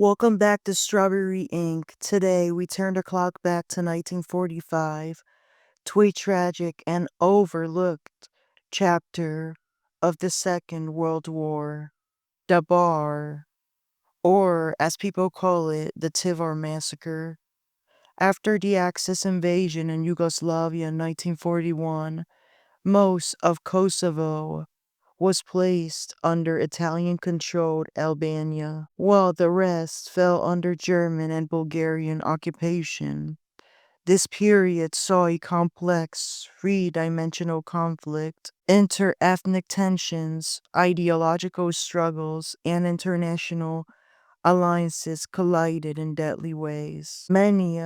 Welcome back to Strawberry Ink. Today we turn the clock back to 1945 to a tragic and overlooked chapter of the Second World War, the Bar, or as people call it, the Tivar Massacre. After the Axis invasion in Yugoslavia in 1941, most of Kosovo was placed under Italian-controlled Albania, while the rest fell under German and Bulgarian occupation. This period saw a complex, three-dimensional conflict, inter-ethnic tensions, ideological struggles, and international alliances collided in deadly ways. Many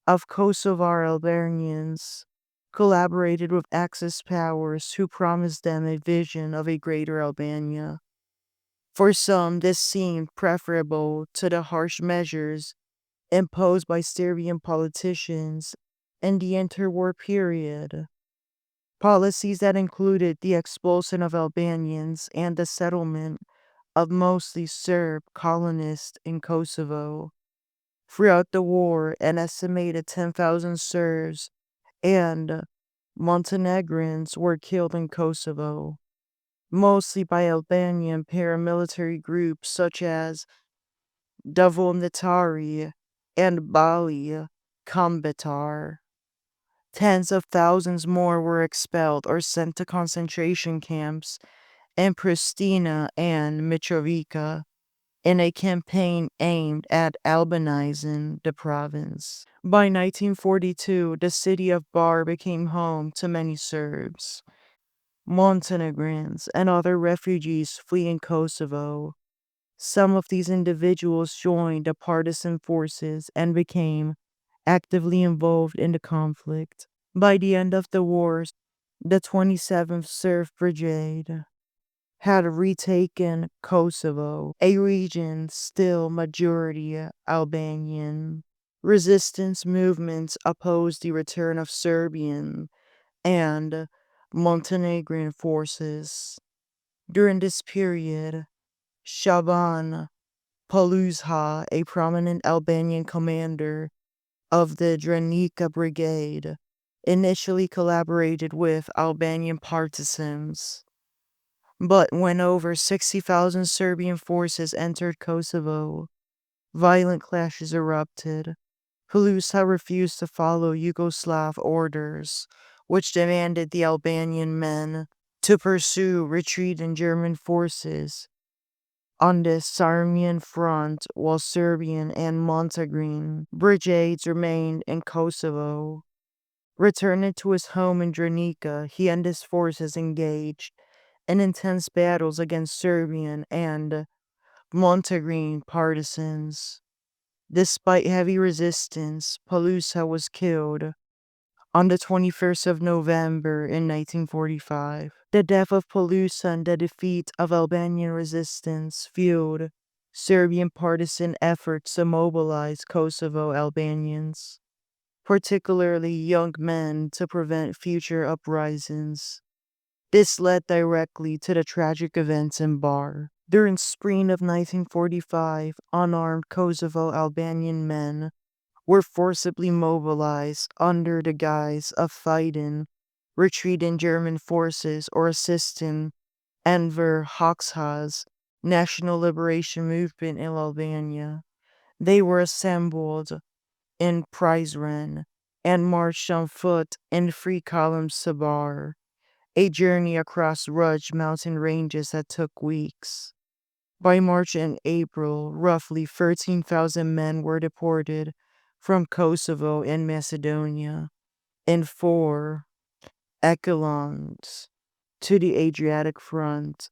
of Kosovar Albanians collaborated with Axis powers who promised them a vision of a greater Albania. For some, this seemed preferable to the harsh measures imposed by Serbian politicians in the interwar period. Policies that included the expulsion of Albanians and the settlement of mostly Serb colonists in Kosovo. Throughout the war, an estimated 10,000 Serbs and Montenegrins were killed in Kosovo, mostly by Albanian paramilitary groups such as Davomnitari and Bali Kombatar. Tens of thousands more were expelled or sent to concentration camps in Pristina and Mitrovica in a campaign aimed at Albanizing the province. By 1942, the city of Bar became home to many Serbs, Montenegrins, and other refugees fleeing Kosovo. Some of these individuals joined the partisan forces and became actively involved in the conflict. By the end of the war, the 27th Serb Brigade had retaken Kosovo, a region still majority Albanian. Resistance movements opposed the return of Serbian and Montenegrin forces. During this period, Shaban Paluzha, a prominent Albanian commander of the Drenica Brigade, initially collaborated with Albanian partisans. But when over 60,000 Serbian forces entered Kosovo, violent clashes erupted. Paluzha refused to follow Yugoslav orders, which demanded the Albanian men to pursue retreating German forces on the Sirmian front, while Serbian and Montenegrin brigades remained in Kosovo. Returning to his home in Drenica, he and his forces engaged in intense battles against Serbian and Montenegrin partisans. Despite heavy resistance, Paluzha was killed on the 21st of November in 1945. The death of Paluzha and the defeat of Albanian resistance fueled Serbian partisan efforts to mobilize Kosovo Albanians, particularly young men, to prevent future uprisings. This led directly to the tragic events in Bar. During spring of 1945, unarmed Kosovo Albanian men were forcibly mobilized under the guise of fighting retreating German forces or assisting Enver Hoxha's National Liberation Movement in Albania. They were assembled in Prizren and marched on foot in three columns to Bar, a journey across rugged mountain ranges that took weeks. By March and April, roughly 13,000 men were deported from Kosovo and Macedonia in four echelons to the Adriatic front.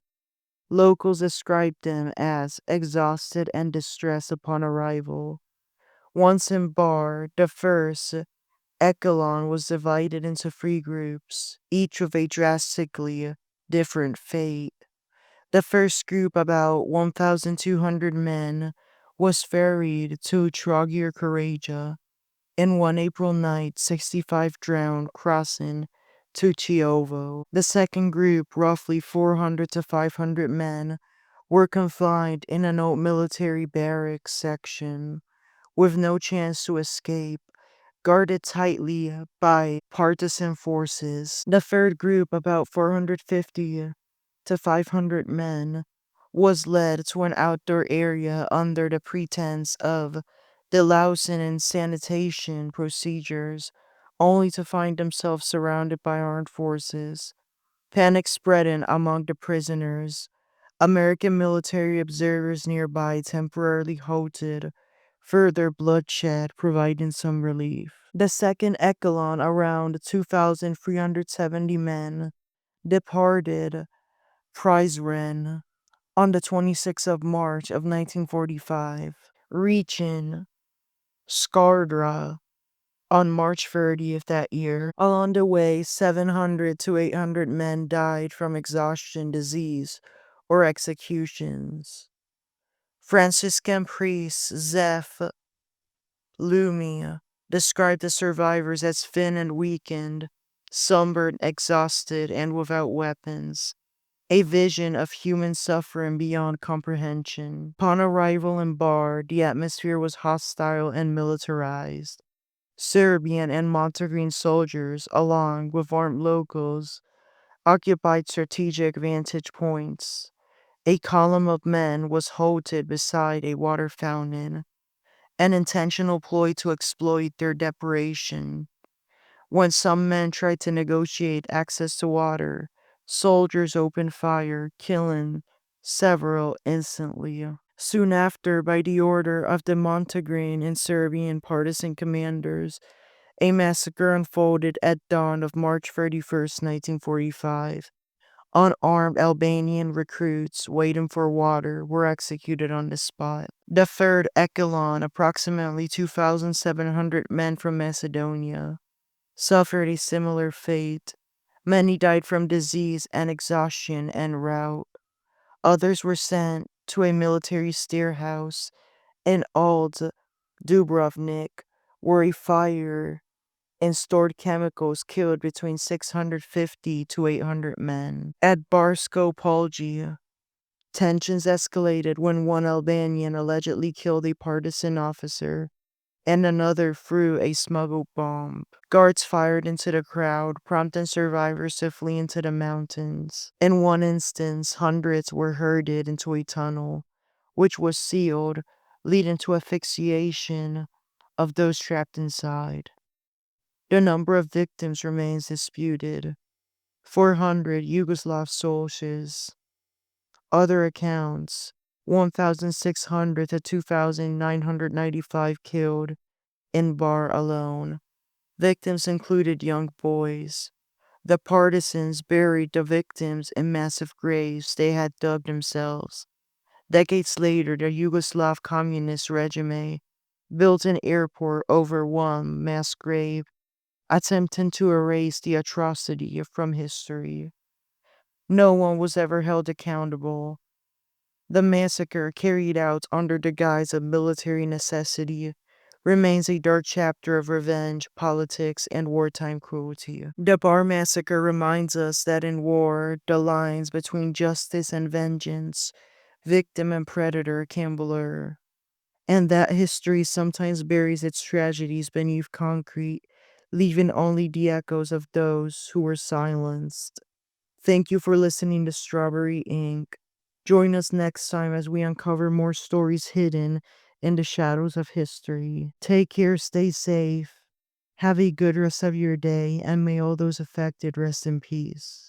Locals described them as exhausted and distressed upon arrival. Once in Bar, the first echelon was divided into three groups, each with a drastically different fate. The first group, about 1,200 men, was ferried to Trogir Karaja. In one April night, 65 drowned crossing to Chiovo. The second group, roughly 400 to 500 men, were confined in an old military barracks section with no chance to escape, guarded tightly by partisan forces. The third group, about 450 to 500 men, was led to an outdoor area under the pretense of delousing and sanitation procedures, only to find themselves surrounded by armed forces. Panic spreading among the prisoners. American military observers nearby temporarily halted further bloodshed, providing some relief. The second echelon, around 2,370 men, departed Prizren on the 26th of March of 1945, reaching Skardra on March 30th that year. Along the way, 700 to 800 men died from exhaustion, disease, or executions. Franciscan priest Zeph Lumia described the survivors as thin and weakened, sunburned, exhausted, and without weapons. A vision of human suffering beyond comprehension. Upon arrival in Bar, the atmosphere was hostile and militarized. Serbian and Montenegrin soldiers, along with armed locals, occupied strategic vantage points. A column of men was halted beside a water fountain, an intentional ploy to exploit their desperation. When some men tried to negotiate access to water, soldiers opened fire, killing several instantly. Soon after, by the order of the Montenegrin and Serbian partisan commanders, a massacre unfolded at dawn of March 31st, 1945. Unarmed Albanian recruits waiting for water were executed on the spot. The third echelon, approximately 2,700 men from Macedonia, suffered a similar fate. Many died from disease and exhaustion en route. Others were sent to a military storehouse in Old Dubrovnik, where a fire and stored chemicals killed between 650 to 800 men. At Barsko Polje, tensions escalated when one Albanian allegedly killed a partisan officer and another threw a smuggled bomb. Guards fired into the crowd, prompting survivors to flee into the mountains. In one instance, hundreds were herded into a tunnel, which was sealed, leading to asphyxiation of those trapped inside. The number of victims remains disputed. 400 Yugoslav soldiers. Other accounts, 1,600 to 2,995 killed in Bar alone. Victims included young boys. The partisans buried the victims in massive graves they had dug themselves. Decades later, the Yugoslav communist regime built an airport over one mass grave, attempting to erase the atrocity from history. No one was ever held accountable. The massacre, carried out under the guise of military necessity, remains a dark chapter of revenge, politics, and wartime cruelty. The Bar Massacre reminds us that in war, the lines between justice and vengeance, victim and predator can blur, and that history sometimes buries its tragedies beneath concrete, leaving only the echoes of those who were silenced. Thank you for listening to Strawberry Ink. Join us next time as we uncover more stories hidden in the shadows of history. Take care, stay safe, have a good rest of your day, and may all those affected rest in peace.